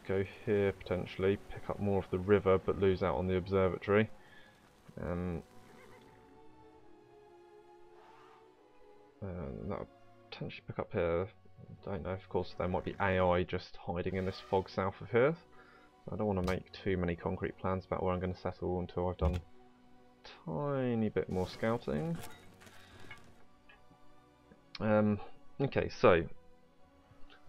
go here potentially, pick up more of the river, but lose out on the observatory. And that'll potentially pick up here. Don't know, of course there might be AI just hiding in this fog south of here. So I don't want to make too many concrete plans about where I'm going to settle until I've done a tiny bit more scouting. Okay, so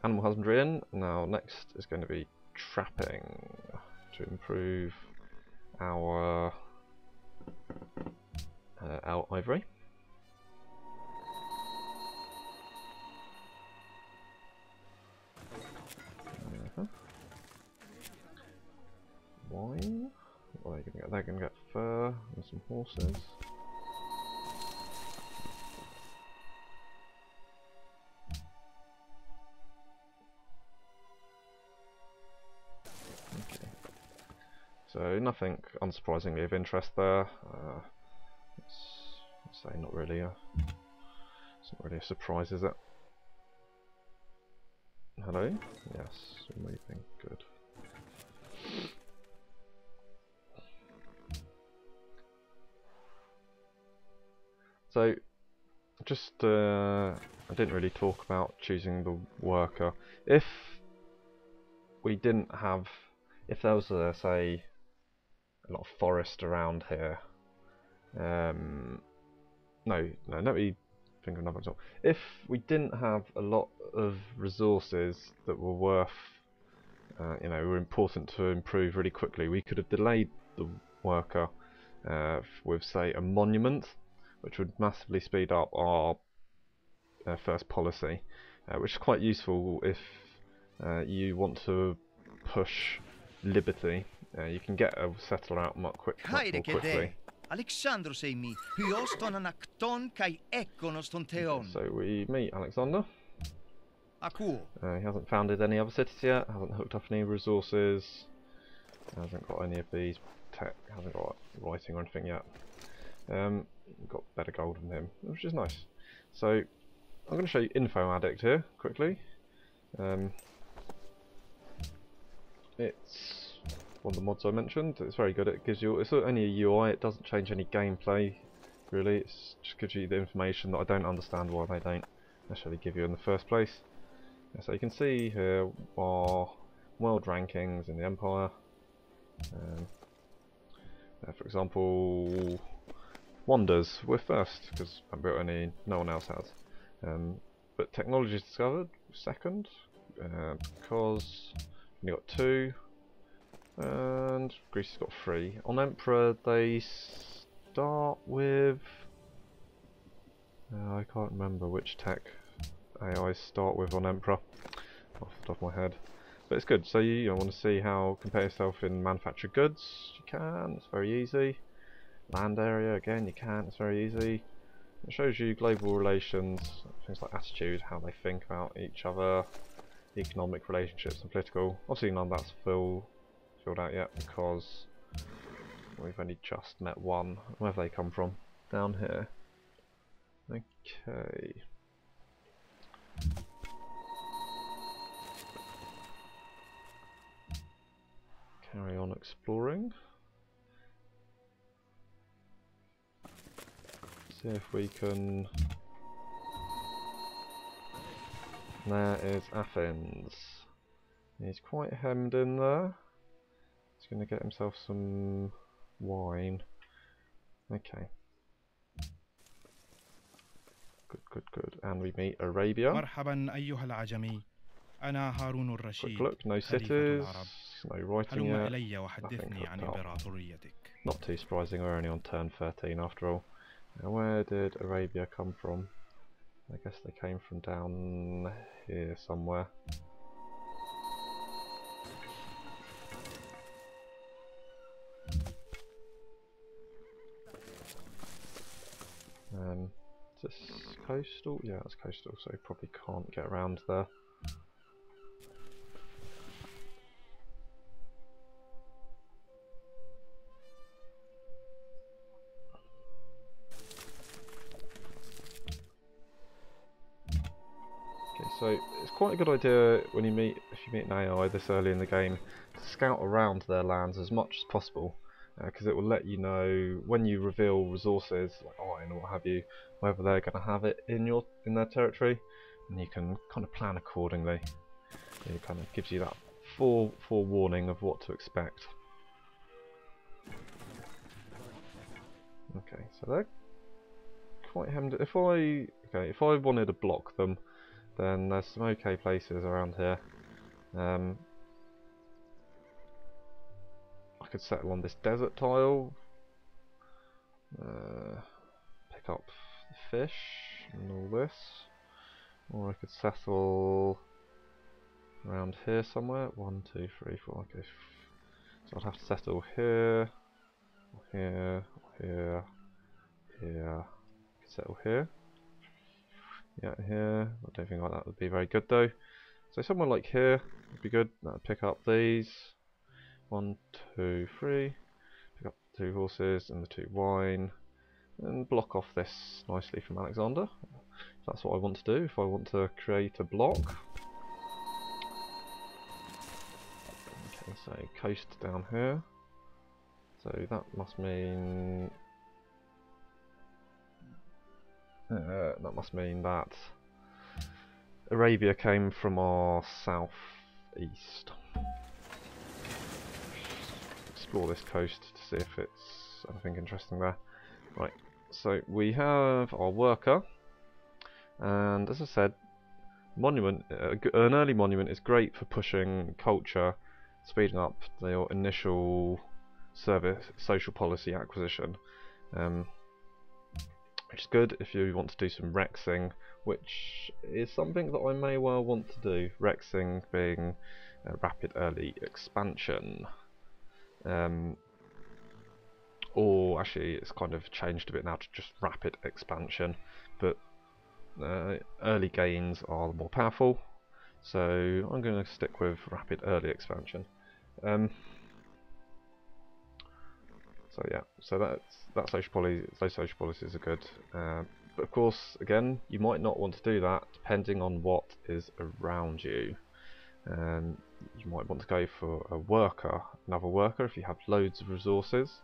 animal husbandry in. Now next is going to be trapping to improve our ivory. Wine. What are they going to get? They're going to get fur and some horses. Okay. So nothing unsurprisingly of interest there. Let's say not really. It's not really a surprise, is it? Hello? Yes, moving. Good. So, just I didn't really talk about choosing the worker. If we didn't have, if there was say a lot of forest around here, no, let me think of another example. If we didn't have a lot of resources that were worth, were important to improve really quickly, we could have delayed the worker with, say, a monument, which would massively speed up our first policy, which is quite useful if you want to push liberty. You can get a settler out much more quickly. So we meet Alexander. He hasn't founded any other cities yet, hasn't hooked up any resources, hasn't got any of these tech, hasn't got writing or anything yet. Got better gold than him, which is nice. So I'm going to show you Info Addict here quickly. It's one of the mods I mentioned. It's very good. It gives you, it's only a UI. It doesn't change any gameplay really. It just gives you the information that I don't understand why they don't necessarily give you in the first place. So you can see here our world rankings in the Empire. For example, Wonders, we're first because no one else has. But technology is discovered, second, because we got 2, and Greece has got 3. On Emperor they start with, I can't remember which tech AIs start with on Emperor off the top of my head. But it's good, so you want to see how compare yourself in manufactured goods, you can, it's very easy. Land area, again, you can, it's very easy. It shows you global relations, things like attitude, how they think about each other, economic relationships and political. Obviously none of that's filled out yet because we've only just met one. Where have they come from? Down here. Okay. Carry on exploring. See if we can. There is Athens. He's quite hemmed in there. He's going to get himself some wine. Okay. Good. And we meet Arabia. Quick look, no cities, no writing yet, nothing hooked up. Not too surprising, we're only on turn 13 after all. Now where did Arabia come from? I guess they came from down here somewhere. Is this coastal? Yeah, it's coastal, so probably can't get around there. So So it's quite a good idea if you meet an AI this early in the game to scout around their lands as much as possible, because it will let you know when you reveal resources like iron or what have you, whether they're going to have it in their territory, and you can kind of plan accordingly. It kind of gives you that forewarning of what to expect. Okay, so they're quite hemmed. If I wanted to block them, then there's some okay places around here. I could settle on this desert tile, pick up the fish and all this, or I could settle around here somewhere. 1, 2, 3, 4. Okay, so I'd have to settle here, or here, or here, here. I could settle here. Yeah, here. I don't think that would be very good though. So somewhere like here would be good. That'd pick up these. 1, 2, 3. Pick up the 2 horses and the 2 wine, and block off this nicely from Alexander. That's what I want to do if I want to create a block. Okay, so coast down here. So that must mean that Arabia came from our southeast. Explore this coast to see if it's anything interesting there. Right, so we have our worker, and as I said, monument. An early monument is great for pushing culture, speeding up your initial social policy acquisition. Which is good if you want to do some rexing, which is something that I may well want to do. Rexing being rapid early expansion. Or actually it's kind of changed a bit now to just rapid expansion, but early gains are more powerful, so I'm going to stick with rapid early expansion. So yeah, so those social policies are good, but of course, again, you might not want to do that depending on what is around you. You might want to go for another worker if you have loads of resources.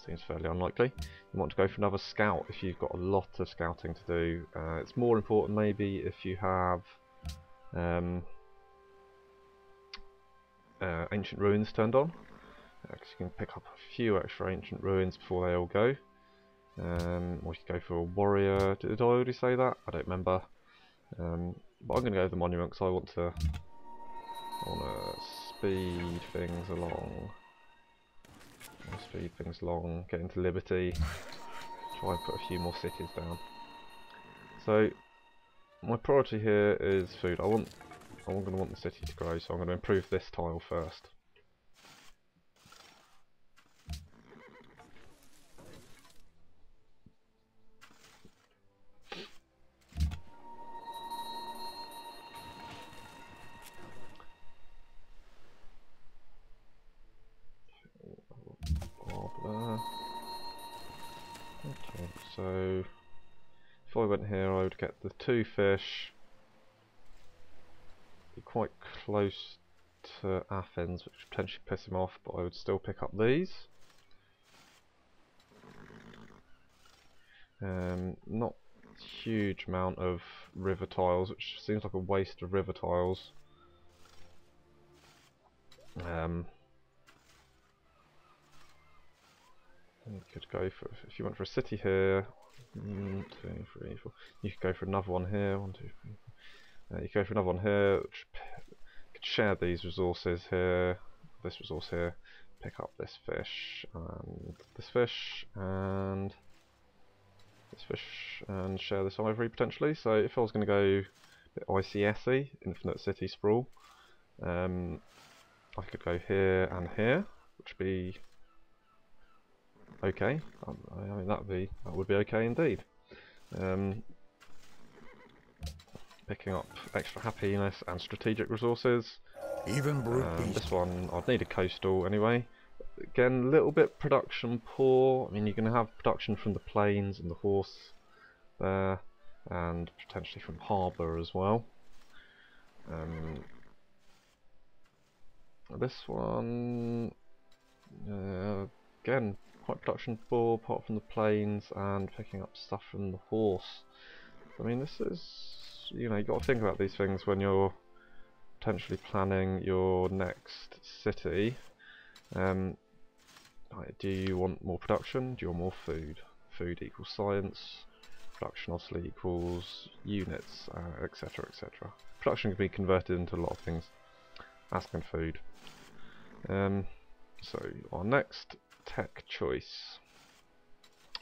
Seems fairly unlikely. You want to go for another scout if you've got a lot of scouting to do. It's more important maybe if you have ancient ruins turned on, because you can pick up a few extra ancient ruins before they all go. Or you could go for a warrior. Did I already say that? I don't remember. But I'm going to go with the monument because I want to speed things along. Get into Liberty, try and put a few more cities down. So my priority here is food. I'm going to want the city to grow, so I'm going to improve this tile first. Okay, so if I went here I would get the 2 fish, be quite close to Athens, which would potentially piss him off, but I would still pick up these. Not a huge amount of river tiles, which seems like a waste of river tiles. You could go for, if you went for a city here, 1, 2, 3, 4. You could go for another one here, 1, 2, 3, 4. You could go for another one here, which could share these resources here, this resource here, pick up this fish, and this fish, and this fish, and share this ivory potentially. So if I was going to go a bit ICS-y, Infinite City Sprawl, I could go here and here, which would be okay. I mean that would be okay indeed. Picking up extra happiness and strategic resources. Even this one I'd need a coastal anyway. Again, a little bit production poor. I mean, you're going to have production from the plains and the horse there. and potentially from harbour as well. This one, again, quite production poor apart from the planes and picking up stuff from the horse. I mean, this is, you know, you've got to think about these things when you're potentially planning your next city. Do you want more production? Do you want more food? Food equals science. Production obviously equals units, etc, etc. Production can be converted into a lot of things, as can food. So our next tech choice.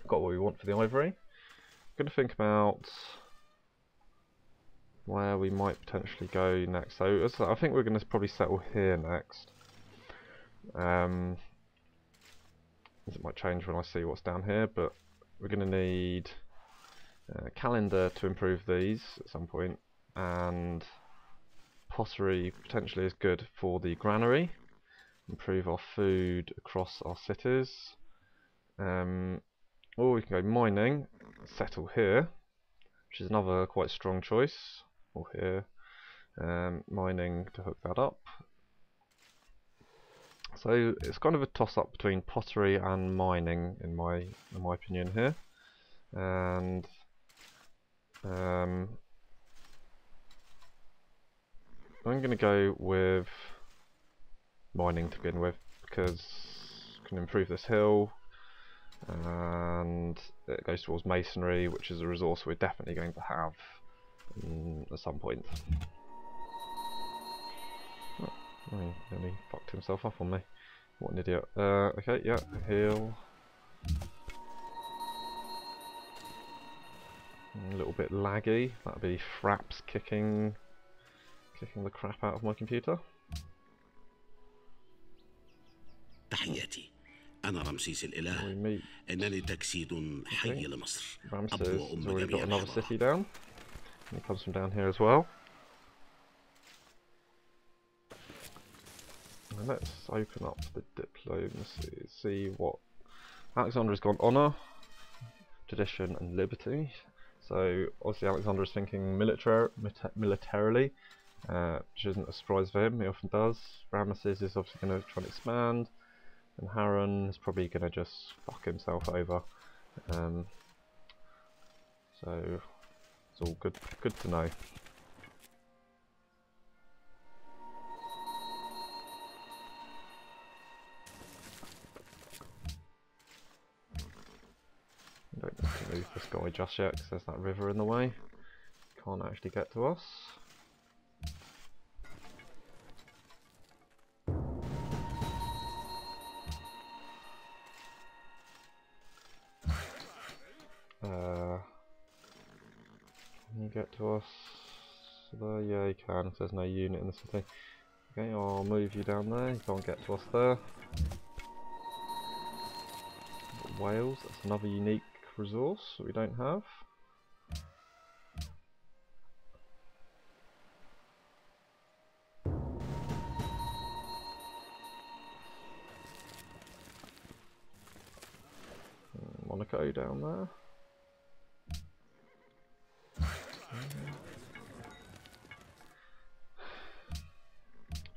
Got what we want for the ivory. I'm going to think about where we might potentially go next. So I think we're going to probably settle here next. It might change when I see what's down here, but we're going to need a calendar to improve these at some point, and pottery potentially is good for the granary, improve our food across our cities, or we can go mining, settle here, which is another quite strong choice, or here, mining to hook that up. So it's kind of a toss-up between pottery and mining, in my opinion here, and I'm going to go with mining to begin with, because it can improve this hill, and it goes towards masonry, which is a resource we're definitely going to have at some point. Oh, he nearly fucked himself up on me. What an idiot. Okay, yeah, heal. A little bit laggy. That'd be Fraps kicking the crap out of my computer. تحياتي أنا رمسيس الإله إنني تجسيد حي لمصر. Ramses has already got another city down. He comes from down here as well. And let's open up the diplomacy, see what Alexander's gone honour, tradition and liberty. So obviously Alexander is thinking militarily, which isn't a surprise for him, he often does. Ramesses is obviously going to try and expand, and Harran is probably going to just fuck himself over. So it's all good to know. Don't need to move this guy just yet because there's that river in the way. Can't actually get to us. Can you get to us? There? Yeah, you can, because there's no unit in the city. Okay, I'll move you down there. You can't get to us there. Wales, that's another unique resource that we don't have. Monaco down there.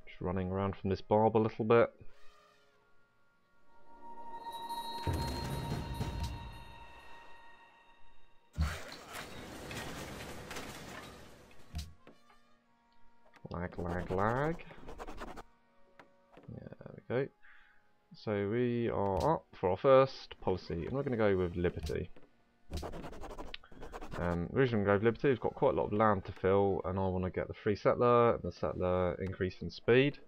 Just running around from this barb a little bit. Lag. Yeah, there we go. So we are up for our first policy, and we're going to go with liberty. The reason we go with liberty, we've got quite a lot of land to fill, and I want to get the free settler and the settler increase in speed.